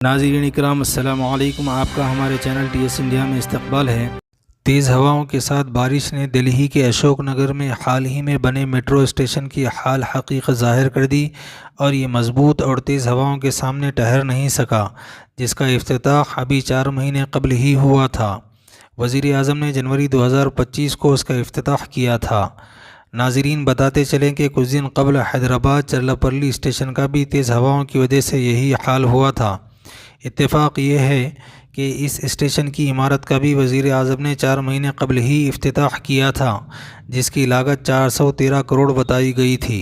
नाज़रीन इकराम अस्सलामु अलैकुम। आपका हमारे चैनल TS इंडिया में इस्तकबाल है। तेज़ हवाओं के साथ बारिश ने दिल्ली के अशोक नगर में हाल ही में बने मेट्रो स्टेशन की हाल हकीकत ज़ाहिर कर दी और ये मज़बूत और तेज़ हवाओं के सामने ठहर नहीं सका, जिसका इफ्तिताह अभी 4 महीने कबल ही हुआ था। वज़ीर आज़म ने जनवरी 2025 को उसका इफ्तिताह किया था। नाज़रीन बताते चलें कि कुछ दिन कबल हैदराबाद चरलापल्ली स्टेशन का भी तेज़ हवाओं की वजह से यही हाल हुआ था। इत्तेफाक ये है कि इस स्टेशन की इमारत का भी वज़ीर आज़म ने 4 महीने कबल ही इफ्तिताह किया था, जिसकी लागत 413 करोड़ बताई गई थी।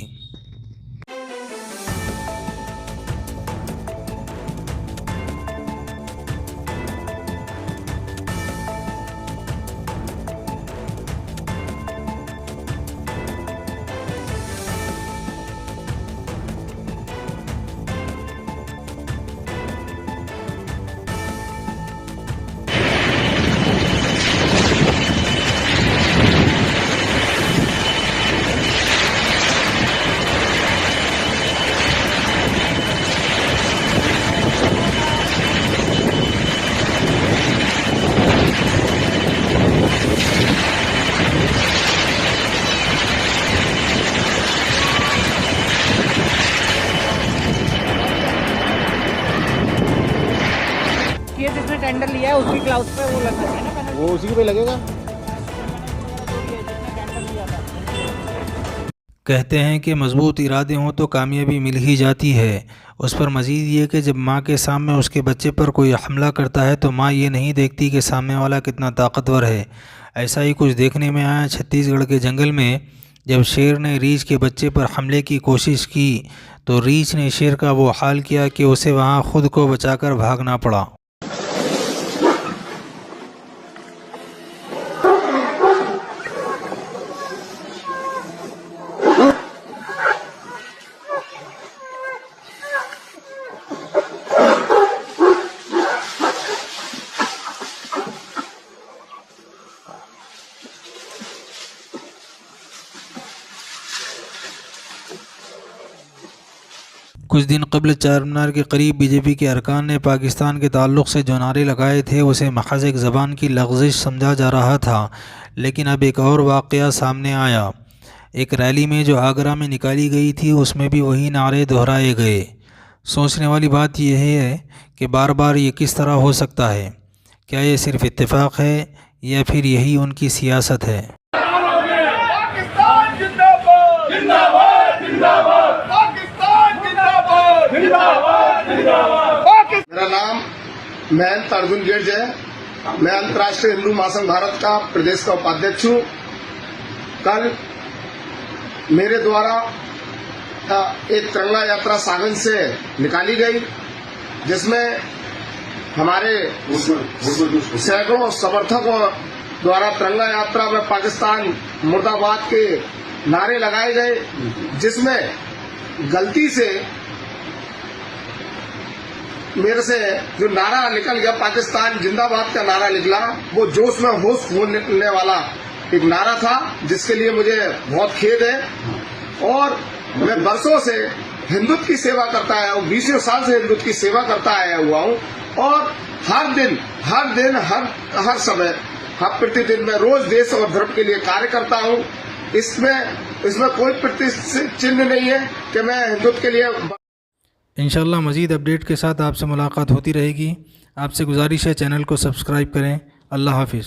ये जिसने टेंडर लिया है उसकी क्लाउड पे वो लगना चाहिए ना, वो उसी पे लगेगा। कहते हैं कि मजबूत इरादे हों तो कामयाबी मिल ही जाती है। उस पर मज़ीद ये कि जब माँ के सामने उसके बच्चे पर कोई हमला करता है तो माँ ये नहीं देखती कि सामने वाला कितना ताकतवर है। ऐसा ही कुछ देखने में आया छत्तीसगढ़ के जंगल में। जब शेर ने रीछ के बच्चे पर हमले की कोशिश की तो रीछ ने शेर का वो हाल किया कि उसे वहाँ खुद को बचाकर भागना पड़ा। कुछ दिन कबल चारमीनार के करीब बीजेपी के अरकान ने पाकिस्तान के ताल्लुक़ से जो नारे लगाए थे उसे महज एक ज़बान की लग़ज़िश समझा जा रहा था, लेकिन अब एक और वाक़या सामने आया। एक रैली में जो आगरा में निकाली गई थी उसमें भी वही नारे दोहराए गए। सोचने वाली बात यह है कि बार बार ये किस तरह हो सकता है? क्या ये सिर्फ़ इत्तेफाक है या फिर यही उनकी सियासत है? पाकिस्तान जिंदाबाद जिंदाबाद जिंदाबाद, पाकिस्तान जिंदाबाद जिंदाबाद जिंदाबाद। मेरा नाम महंत अर्जुन गिर्ज है। मैं अंतर्राष्ट्रीय हिंदू महासंघ भारत का प्रदेश का उपाध्यक्ष हूँ। कल मेरे द्वारा एक तिरंगा यात्रा सागंज से निकाली गई, जिसमें हमारे सैकड़ों समर्थकों द्वारा तिरंगा यात्रा में पाकिस्तान मुर्दाबाद के नारे लगाए गए, जिसमें गलती से मेरे से जो नारा निकल गया पाकिस्तान जिंदाबाद का नारा निकला, वो जोश में होश खोने वाला एक नारा था, जिसके लिए मुझे बहुत खेद है। और मैं बरसों से हिंदुत्व की सेवा करता आया हूँ, 20 साल से हिंदुत्व की सेवा करता आया हुआ हूँ और हर दिन हर समय हर प्रतिदिन मैं रोज देश और धर्म के लिए कार्य करता हूँ। इसमें कोई प्रतिष्ठित चिन्ह नहीं है कि मैं हिंदुत्व के लिए। इंशाअल्लाह मज़ीद अपडेट के साथ आपसे मुलाकात होती रहेगी। आपसे गुजारिश है चैनल को सब्सक्राइब करें। अल्लाह हाफिज़।